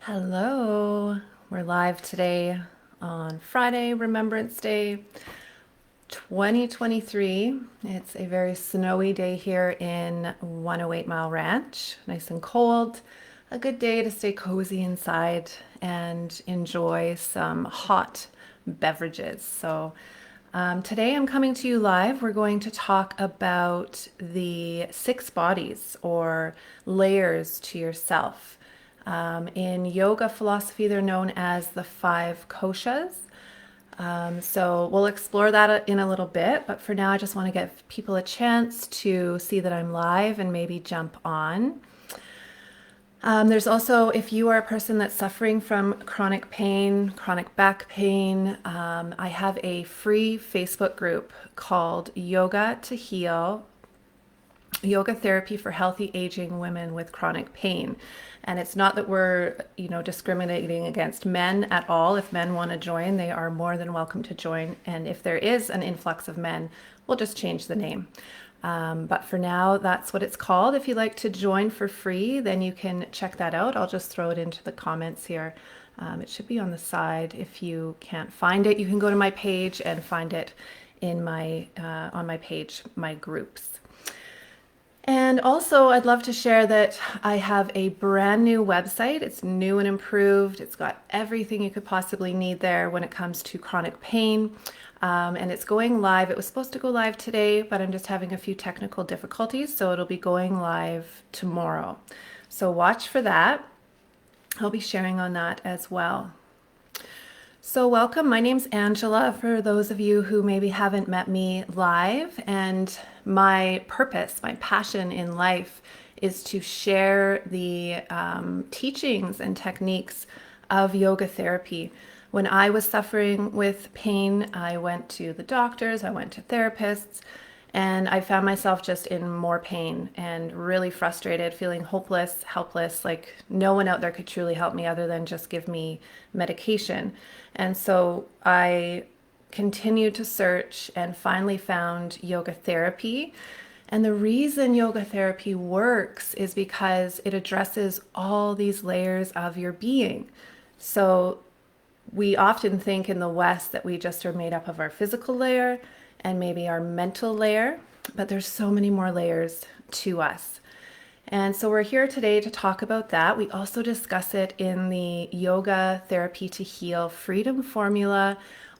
Hello, we're live today on Friday, Remembrance Day 2023. It's a very snowy day here in 108 Mile Ranch, nice and cold. A good day to stay cozy inside and enjoy some hot beverages. Today I'm coming to you live. We're going to talk about the 6 bodies or layers to yourself. In yoga philosophy, they're known as the 5 koshas. So we'll explore that in a little bit, but for now, I just want to give people a chance to see that I'm live and maybe jump on. There's also, if you are a person that's suffering from chronic pain, chronic back pain, I have a free Facebook group called Yoga to Heal, Yoga Therapy for Healthy Aging Women with Chronic Pain. And it's not that we're, discriminating against men at all. If men want to join, they are more than welcome to join. And if there is an influx of men, we'll just change the name. But for now, that's what it's called. If you'd like to join for free, then you can check that out. I'll just throw it into the comments here. It should be on the side. If you can't find it, you can go to my page and find it in my on my page, my groups. And also, I'd love to share that I have a brand new website. It's new and improved. It's got everything you could possibly need there when it comes to chronic pain. And it's going live. It was supposed to go live today, but I'm just having a few technical difficulties, so it'll be going live tomorrow. So watch for that. I'll be sharing on that as well. So welcome, my name's Angela, for those of you who maybe haven't met me live, and my purpose, my passion in life is to share the teachings and techniques of yoga therapy. When I was suffering with pain, I went to the doctors, I went to therapists, and I found myself just in more pain and really frustrated, feeling hopeless, helpless, like no one out there could truly help me other than just give me medication. And so I continued to search and finally found yoga therapy. And the reason yoga therapy works is because it addresses all these layers of your being. So we often think in the West that we just are made up of our physical layer and maybe our mental layer, but there's so many more layers to us. And so we're here today to talk about that. We also discuss it in the Yoga Therapy to Heal Freedom Formula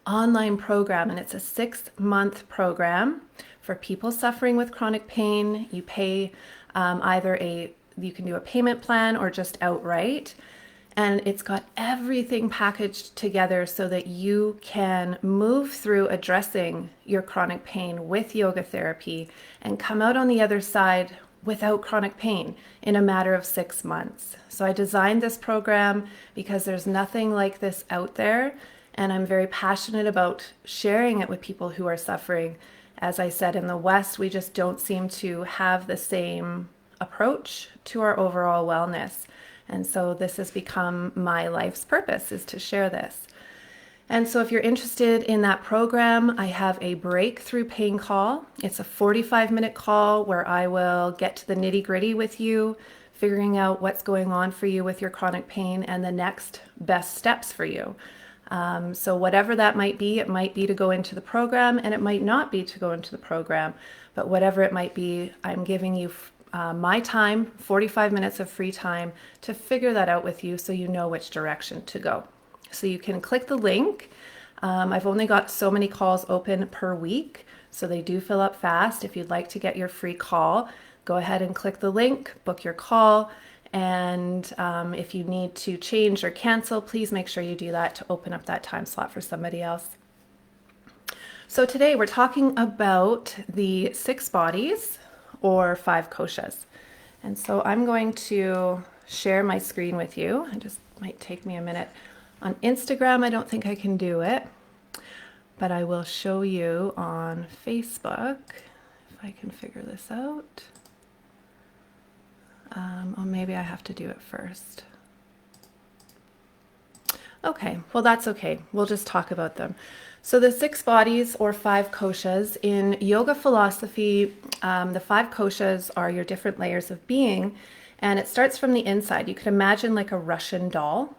online program, and it's a 6-month program for people suffering with chronic pain. You pay you can do a payment plan or just outright. And it's got everything packaged together so that you can move through addressing your chronic pain with yoga therapy and come out on the other side without chronic pain in a matter of 6 months. So I designed this program because there's nothing like this out there, and I'm very passionate about sharing it with people who are suffering. As I said, in the West, we just don't seem to have the same approach to our overall wellness. And so this has become my life's purpose, is to share this. And so if you're interested in that program, I have a breakthrough pain call. It's a 45-minute call where I will get to the nitty-gritty with you, figuring out what's going on for you with your chronic pain and the next best steps for you. So whatever that might be, it might be to go into the program and it might not be to go into the program. But whatever it might be, I'm giving you my time, 45 minutes of free time to figure that out with you so you know which direction to go. So you can click the link. I've only got so many calls open per week, so they do fill up fast. If you'd like to get your free call, go ahead and click the link, book your call, and if you need to change or cancel, please make sure you do that to open up that time slot for somebody else. So today we're talking about the 6 bodies, or 5 koshas. And so I'm going to share my screen with you. It just might take me a minute. On Instagram, I don't think I can do it, but I will show you on Facebook if I can figure this out. Or maybe I have to do it first. Okay, well that's okay. We'll just talk about them. So the 6 bodies or 5 koshas in yoga philosophy, the 5 koshas are your different layers of being, And it starts from the inside. You could imagine like a Russian doll.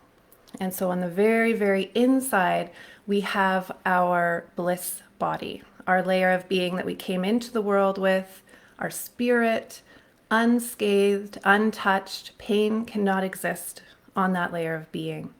And so on the very, very inside, we have our bliss body, our layer of being that we came into the world with, our spirit, unscathed, untouched. Pain cannot exist on that layer of being.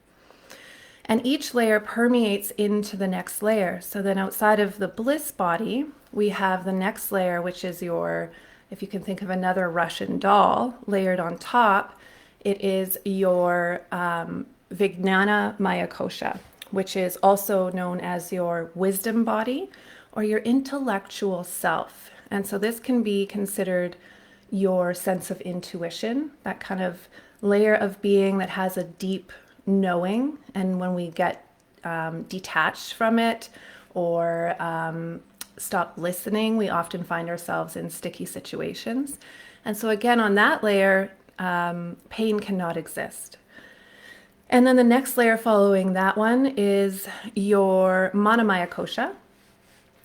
And each layer permeates into the next layer. So then outside of the bliss body, we have the next layer, which is your, if you can think of another Russian doll layered on top, it is your Vijnana Maya Kosha, which is also known as your wisdom body or your intellectual self. And so this can be considered your sense of intuition, that kind of layer of being that has a deep knowing. And when we get detached from it or stop listening, we often find ourselves in sticky situations. And so again, on that layer, pain cannot exist. And then the next layer following that one is your Manamaya Kosha,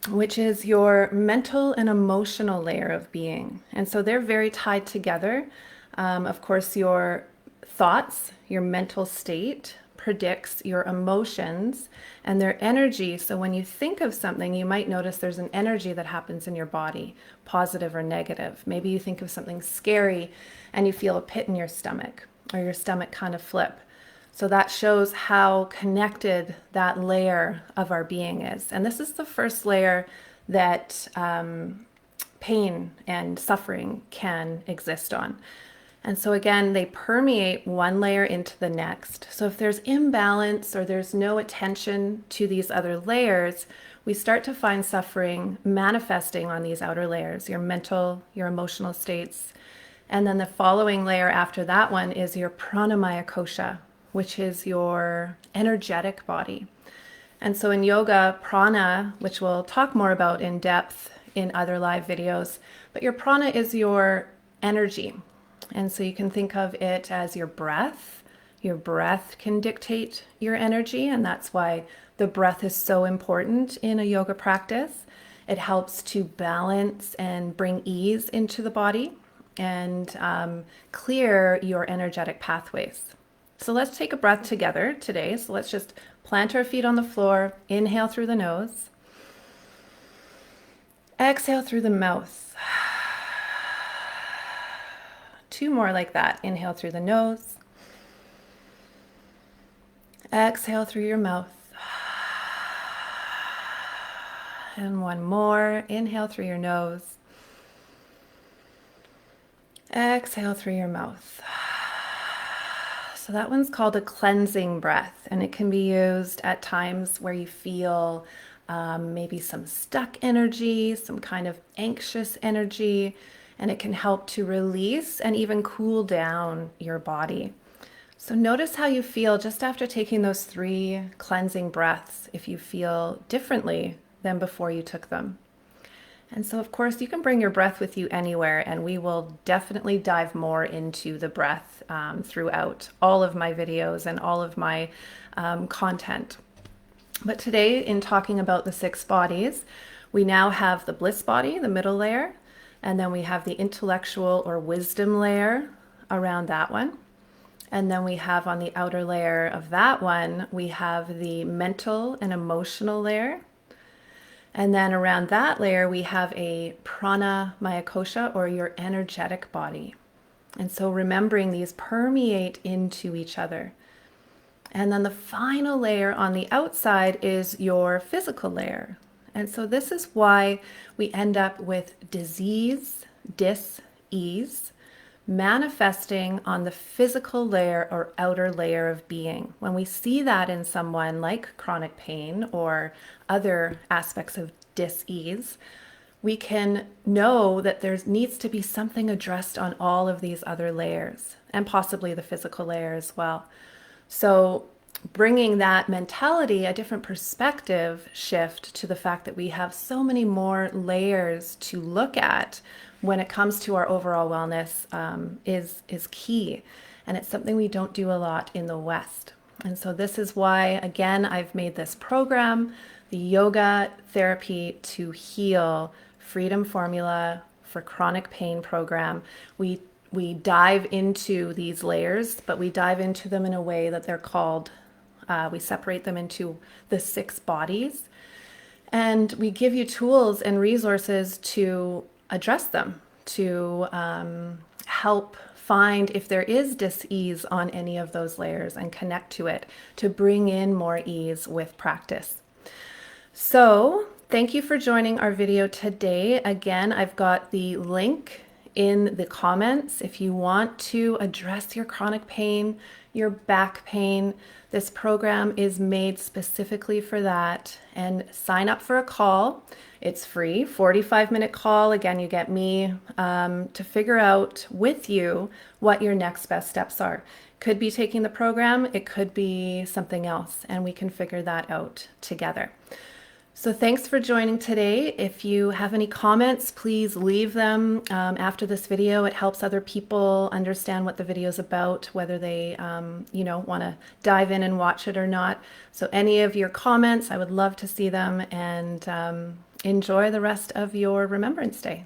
which is your mental and emotional layer of being. And so they're very tied together. Of course, your thoughts, your mental state predicts your emotions and their energy. So when you think of something, you might notice there's an energy that happens in your body, positive or negative. Maybe you think of something scary and you feel a pit in your stomach or your stomach kind of flip. So that shows how connected that layer of our being is. And this is the first layer that pain and suffering can exist on. And so again, they permeate one layer into the next. So if there's imbalance or there's no attention to these other layers, we start to find suffering manifesting on these outer layers, your mental, your emotional states. And then the following layer after that one is your Pranamaya Kosha, which is your energetic body. And so in yoga, prana, which we'll talk more about in depth in other live videos, but your prana is your energy. And so you can think of it as your breath. Your breath can dictate your energy, and that's why the breath is so important in a yoga practice. It helps to balance and bring ease into the body and clear your energetic pathways. So let's take a breath together today. So let's just plant our feet on the floor, inhale through the nose, exhale through the mouth. 2 more like that. Inhale through the nose, exhale through your mouth. And 1 more. Inhale through your nose, exhale through your mouth. So that one's called a cleansing breath, and it can be used at times where you feel maybe some stuck energy, some kind of anxious energy, and it can help to release and even cool down your body. So notice how you feel just after taking those 3 cleansing breaths, if you feel differently than before you took them. And so, of course, you can bring your breath with you anywhere, and we will definitely dive more into the breath throughout all of my videos and all of my content. But today, in talking about the 6 bodies, we now have the bliss body, the middle layer, and then we have the intellectual or wisdom layer around that one. And then we have on the outer layer of that one, we have the mental and emotional layer. And then around that layer, we have a prana maya kosha, or your energetic body. And so remembering these permeate into each other. And then the final layer on the outside is your physical layer. And so this is why we end up with disease, dis-ease, manifesting on the physical layer or outer layer of being. When we see that in someone like chronic pain or other aspects of dis-ease, we can know that there needs to be something addressed on all of these other layers, and possibly the physical layer as well. So bringing that mentality, a different perspective shift to the fact that we have so many more layers to look at when it comes to our overall wellness is key. And it's something we don't do a lot in the West. And so this is why, again, I've made this program, the Yoga Therapy to Heal Freedom Formula for Chronic Pain program. We we dive into these layers, but we dive into them in a way that they're called, we separate them into the 6 bodies. And we give you tools and resources to address them, to help find if there is dis-ease on any of those layers and connect to it, to bring in more ease with practice. So thank you for joining our video today. Again, I've got the link in the comments if you want to address your chronic pain, your back pain. This program is made specifically for that, and sign up for a call. It's free, 45-minute call. Again, you get me to figure out with you what your next best steps are. Could be taking the program, it could be something else, and we can figure that out together. So thanks for joining today. If you have any comments, please leave them after this video. It helps other people understand what the video is about, whether they want to dive in and watch it or not. So any of your comments, I would love to see them, and enjoy the rest of your Remembrance Day.